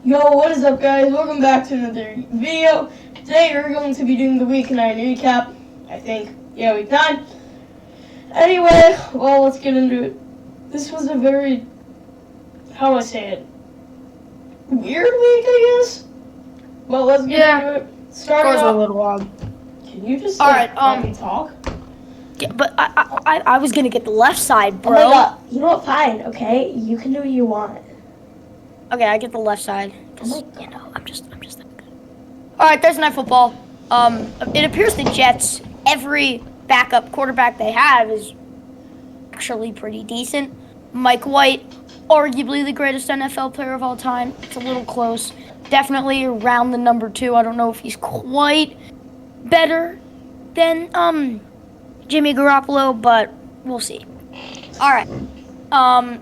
Yo, what is up, guys? Welcome back to another video. Today we're going to be doing the Week 9 recap. I think. Yeah, Week 9. Anyway, well, let's get into it. This was a very, how do I say it, weird week, I guess? Well, let's get into it. Starting a off, little odd. can you just, let me talk? Yeah, but I was gonna get the left side, bro. Oh my god. You know what? Fine, okay? You can do what you want. Okay, I get the left side. Oh I'm just that good. All right, Thursday Night Football. It appears the Jets, every backup quarterback they have is actually pretty decent. Mike White, arguably the greatest NFL player of all time. It's a little close. Definitely around the number 2. I don't know if he's quite better than Jimmy Garoppolo, but we'll see. All right.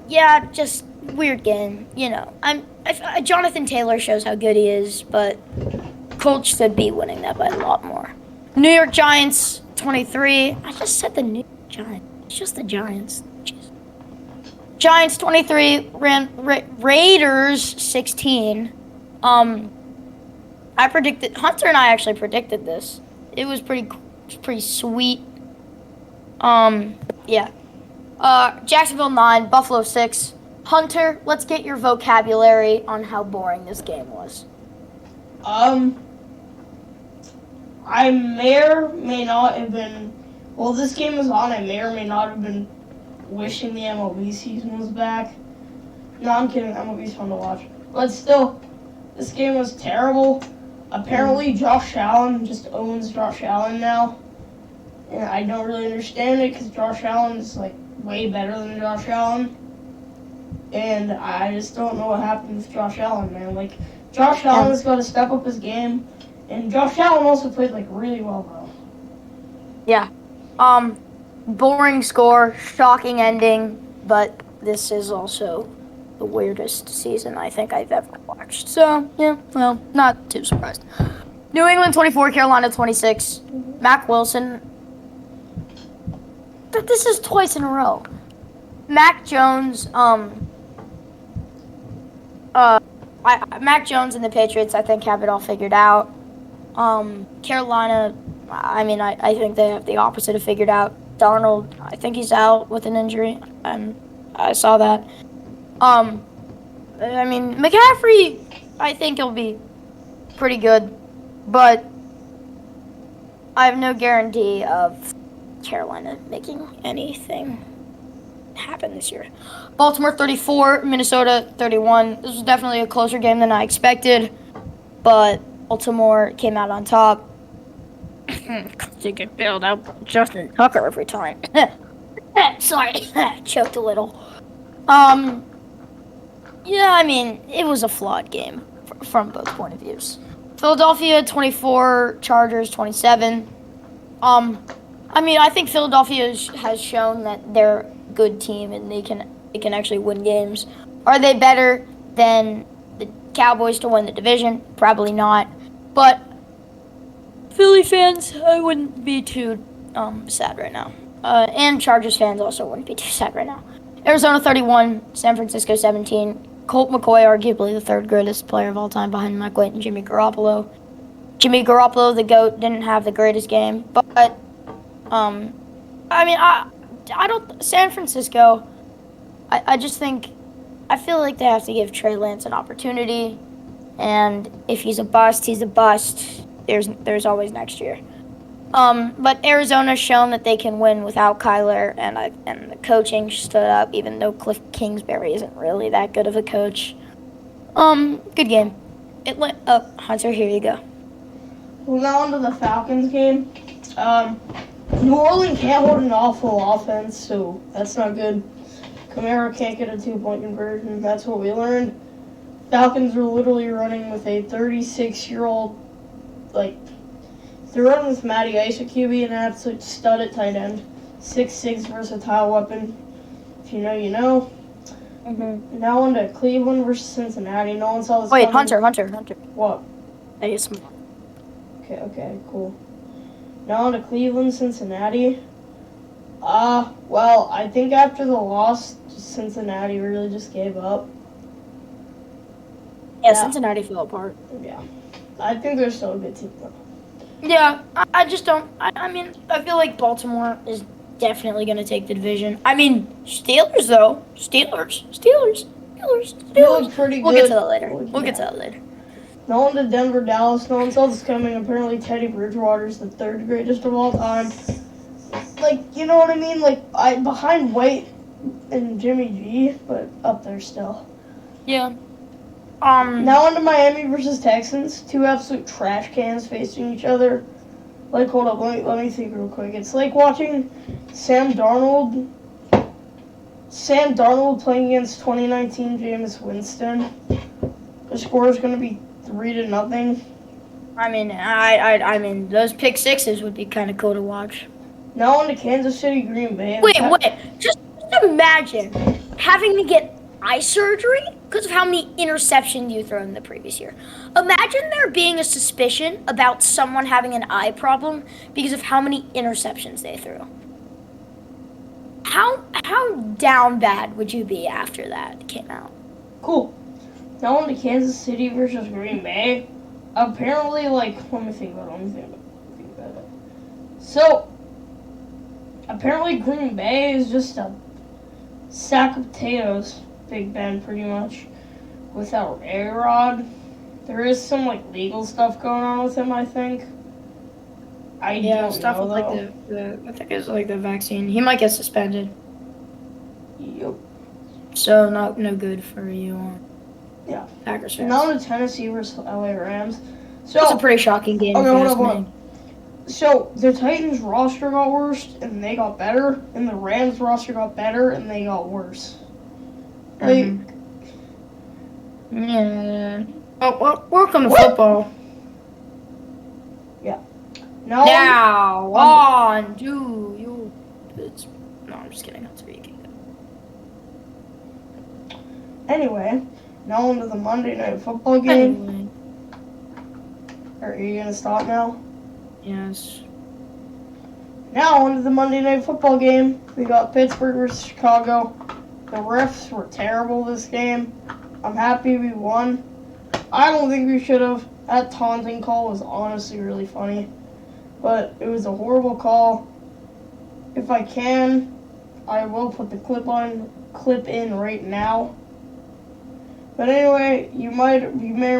Yeah, just weird game. You know, Jonathan Taylor shows how good he is, but Colts should be winning that by a lot more. New York Giants 23. I just said the New York Giants. It's just the Giants. Jeez. Giants 23. Raiders 16. I predicted. Hunter and I actually predicted this. It was pretty sweet. Yeah. Jacksonville 9, Buffalo 6. Hunter, let's get your vocabulary on how boring this game was. I may or may not have been, while this game was on, I may or may not have been wishing the MLB season was back. No, I'm kidding. MLB's fun to watch. But still, this game was terrible. Apparently, Josh Allen just owns Josh Allen now. And I don't really understand it because Josh Allen is, like, way better than Josh Allen. And I just don't know what happened with Josh Allen, man. Like, Josh Allen has got to step up his game. And Josh Allen also played, like, really well, bro. Yeah. Boring score, shocking ending, but this is also the weirdest season I think I've ever watched. So, yeah, well, not too surprised. New England 24, Carolina 26. Mac Wilson. This is twice in a row. Mac Jones, Mac Jones and the Patriots, I think, have it all figured out. Carolina, I think they have the opposite of figured out. Darnold, I think he's out with an injury. I saw that. McCaffrey, I think he'll be pretty good, but I have no guarantee of Carolina making anything happen this year. Baltimore 34, Minnesota 31. This was definitely a closer game than I expected, but Baltimore came out on top. They can build out Justin Tucker every time. Sorry, choked a little. Yeah, it was a flawed game from both point of views. Philadelphia 24, Chargers 27. I think Philadelphia has shown that they're a good team and they can actually win games. Are they better than the Cowboys to win the division? Probably not. But Philly fans, I wouldn't be too sad right now. And Chargers fans also wouldn't be too sad right now. Arizona 31, San Francisco 17. Colt McCoy, arguably the third greatest player of all time behind Mike White and Jimmy Garoppolo. Jimmy Garoppolo, the GOAT, didn't have the greatest game, but San Francisco, I just think, I feel like they have to give Trey Lance an opportunity, and if he's a bust, he's a bust. There's always next year. But Arizona's shown that they can win without Kyler, and the coaching stood up, even though Cliff Kingsbury isn't really that good of a coach. Good game. Hunter, here you go. Well, now on to the Falcons game. New Orleans can't hold an awful offense, so that's not good. Kamara can't get a 2-point conversion. That's what we learned. Falcons are literally running with a 36-year-old, they're running with Matty Ice at QB and an absolute stud at tight end. 6'6", versatile weapon. If you know, you know. Mm-hmm. Now on to Cleveland versus Cincinnati. No one saw this Wait, coming. Hunter. What? ASMR. Okay, cool. Now on to Cleveland, Cincinnati. Well, I think after the loss, Cincinnati really just gave up. Yeah, Cincinnati fell apart. Yeah. I think they're still a good team, though. Yeah, I just don't. I mean, I feel like Baltimore is definitely going to take the division. I mean, Steelers, though. Steelers. They look pretty good. We'll get to that later. We'll get to that later. No one to Denver, Dallas. No one saw this coming. Apparently, Teddy Bridgewater's the third greatest of all time. Like, you know what I mean? Like, behind White and Jimmy G, but up there still. Yeah. Now on to Miami versus Texans. Two absolute trash cans facing each other. Like, hold up, let me think real quick. It's like watching Sam Darnold playing against 2019 Jameis Winston. The score is going to be 3-0. I mean, those pick sixes would be kind of cool to watch. Now on to Kansas City, Green Bay. Wait. Just imagine having to get eye surgery because of how many interceptions you throw in the previous year. Imagine there being a suspicion about someone having an eye problem because of how many interceptions they threw. How down bad would you be after that came out? Cool. Now on to Kansas City versus Green Bay. Apparently, like, let me think about it. So, apparently Green Bay is just a sack of potatoes, Big Ben, pretty much, without A-Rod. There is some, like, legal stuff going on with him, I think. I don't stuff know, with, like, I think it's, like, the vaccine. He might get suspended. Yep. So, no good for you. Yeah. Packers fans. Now to Tennessee versus LA Rams. So, it's a pretty shocking game. Okay, hold on. So, the Titans roster got worse, and they got better, and the Rams roster got better, and they got worse. Like, yeah. Oh, well, welcome to football. Yeah. Now on to you. No, I'm just kidding. That's speaking. Anyway, now on to the Monday Night Football game. Anyway. Are you gonna stop now? Yes. Now on to the Monday Night Football game. We got Pittsburgh versus Chicago. The refs were terrible this game. I'm happy we won. I don't think we should have. That taunting call was honestly really funny. But it was a horrible call. If I can, I will put the clip in right now. But anyway, you may or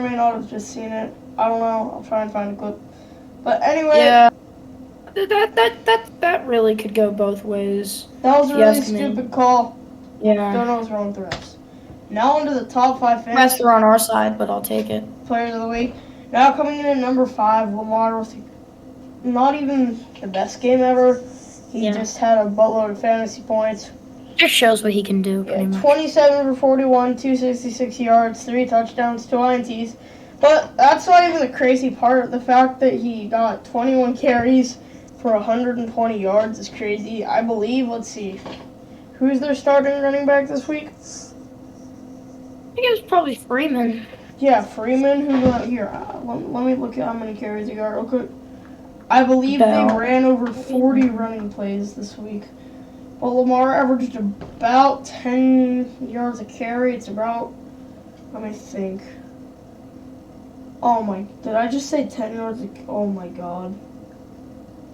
may not have just seen it. I don't know. I'll try and find a clip. But anyway. Yeah. That really could go both ways. That was a really stupid call. Yeah. Don't know what's wrong with the refs. Now on to the top 5 fantasy. Refs are on our side, but I'll take it. Players of the week. Now coming in at number 5, Lamar with not even the best game ever. He just had a buttload of fantasy points. Just shows what he can do, pretty much. 27 for 41, 266 yards, 3 touchdowns, 2 INTs. But that's not even the crazy part. The fact that he got 21 carries for 120 yards is crazy. I believe, let's see, who's their starting running back this week? I think it was probably Freeman. Yeah, Freeman, let me look at how many carries he got real quick. I believe they ran over 40 running plays this week. But Lamar averaged about 10 yards a carry. It's about, let me think. Oh my, did I just say 10 yards? Oh my god.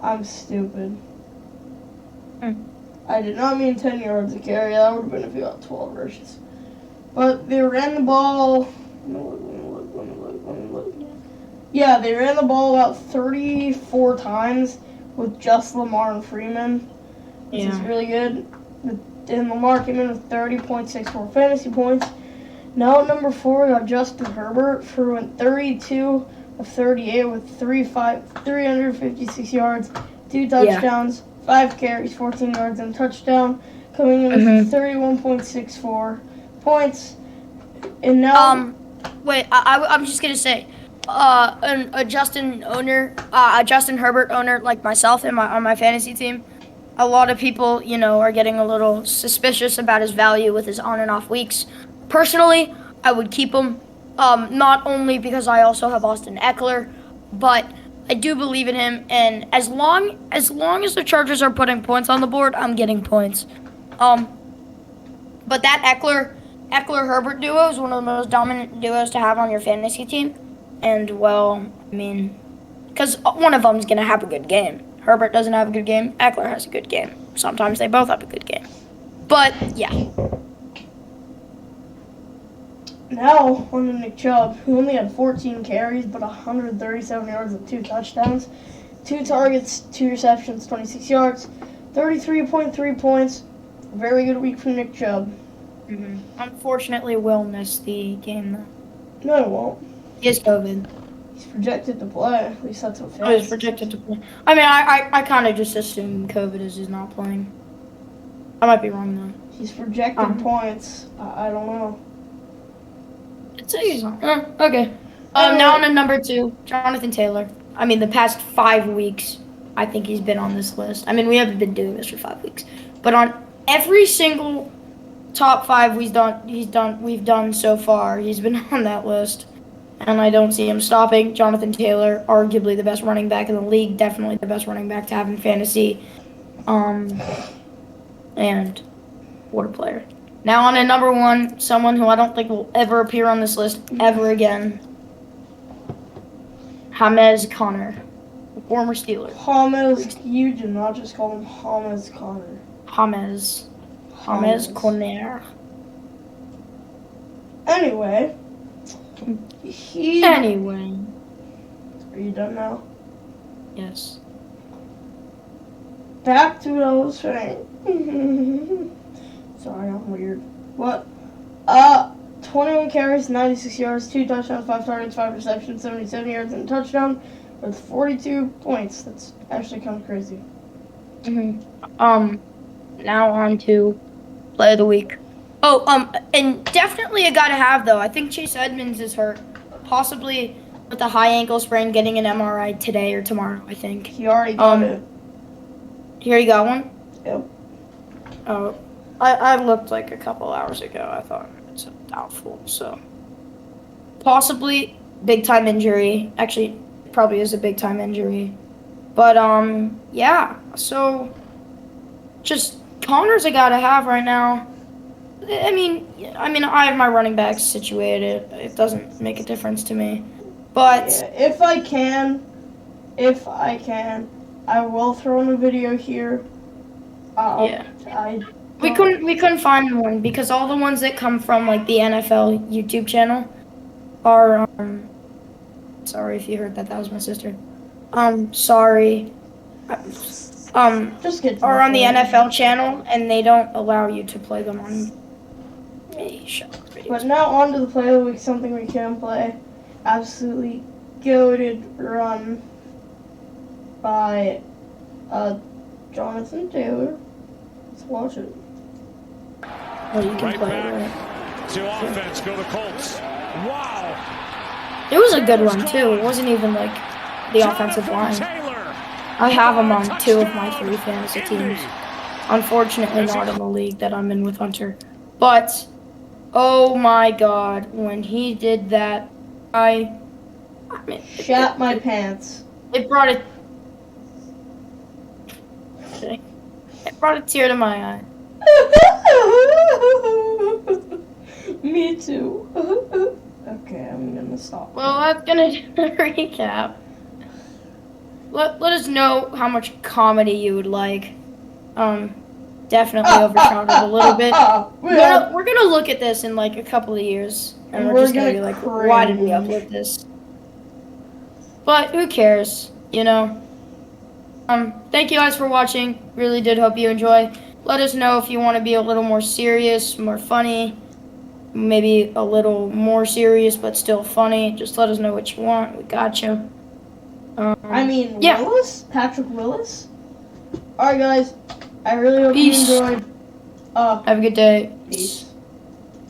I'm stupid. I did not mean 10 yards a carry. That would have been if he got 12 rushes. But they ran the ball. Let me look. Yeah, they ran the ball about 34 times with just Lamar and Freeman, which is really good. And Lamar came in with 30.64 fantasy points. Now at number 4, we got Justin Herbert for 32 of 38 with 356 yards, 2 touchdowns, 5 carries, 14 yards, and a touchdown, coming in with 31.64 points. And now, wait, I'm just gonna say, a Justin Herbert owner like myself on my fantasy team, a lot of people, are getting a little suspicious about his value with his on and off weeks. Personally, I would keep him, not only because I also have Austin Eckler, but I do believe in him, and as long as the Chargers are putting points on the board, I'm getting points. But that Eckler Eckler-Herbert duo is one of the most dominant duos to have on your fantasy team. And, well, I mean, because one of them is going to have a good game. Herbert doesn't have a good game. Eckler has a good game. Sometimes they both have a good game. But, yeah. Now, on to Nick Chubb, who only had 14 carries, but 137 yards and 2 touchdowns. 2 targets, 2 receptions, 26 yards, 33.3 points. Very good week from Nick Chubb. Mm-hmm. Unfortunately, Will missed the game, though. No, he won't. He has COVID. He's projected to play. At least that's what Oh, he's projected to play. I mean, I kind of just assumed COVID is he's not playing. I might be wrong, though. He's projected points. I don't know. It's easy. Okay. Now on to number 2, Jonathan Taylor. I mean, the past 5 weeks, I think he's been on this list. I mean, we haven't been doing this for 5 weeks, but on every single top 5 we've done so far, he's been on that list, and I don't see him stopping. Jonathan Taylor, arguably the best running back in the league, definitely the best running back to have in fantasy, and what a player. Now on to number 1, someone who I don't think will ever appear on this list ever again. James Conner, the former Steeler. James, you do not just call him James Conner. James Conner. Anyway. Anyway. Are you done now? Yes. Back to what I was saying. Sorry, I'm weird. What? 21 carries, 96 yards, 2 touchdowns, 5 targets, 5 receptions, 77 yards, and a touchdown with 42 points. That's actually kind of crazy. Now on to play of the week. Oh, and definitely a guy to have, though. I think Chase Edmonds is hurt. Possibly with a high ankle sprain, getting an MRI today or tomorrow, I think. He already got it. He already got one? Yep. Oh, I looked like a couple hours ago. I thought it's doubtful, so. Possibly big-time injury. Actually, probably is a big-time injury. But, yeah. So, just Connor's a guy to have right now. I mean, I have my running backs situated. It doesn't make a difference to me. But yeah, if I can, I will throw in a video here. Yeah. We couldn't find one because all the ones that come from like the NFL YouTube channel are sorry if you heard that was my sister. Sorry. Just get are on the NFL channel and they don't allow you to play them on a show. But now on to the play of the week, something we can play. Absolutely goated run by Jonathan Taylor. Let's watch it. Oh, you can Right play back it, right? to offense, go the Colts. Wow. It was a good one too. It wasn't even like the offensive line. I have him on 2 of my 3 fantasy teams. Unfortunately, not in the league that I'm in with Hunter. But, oh my God, when he did that, I mean, Shat my pants. It brought a tear to my eye. Me too. Okay, I'm gonna stop. Well, that's gonna do the recap. Let us know how much comedy you would like. Definitely overshadowed a little bit. We're gonna look at this in like a couple of years, and we're just gonna be like, why did we upload this? But who cares, you know? Thank you guys for watching. Really did hope you enjoy. Let us know if you want to be a little more serious, more funny, maybe a little more serious but still funny. Just let us know what you want. We got you. Yeah. Willis? Patrick Willis? Alright guys, I really hope you enjoyed. Have a good day. Peace.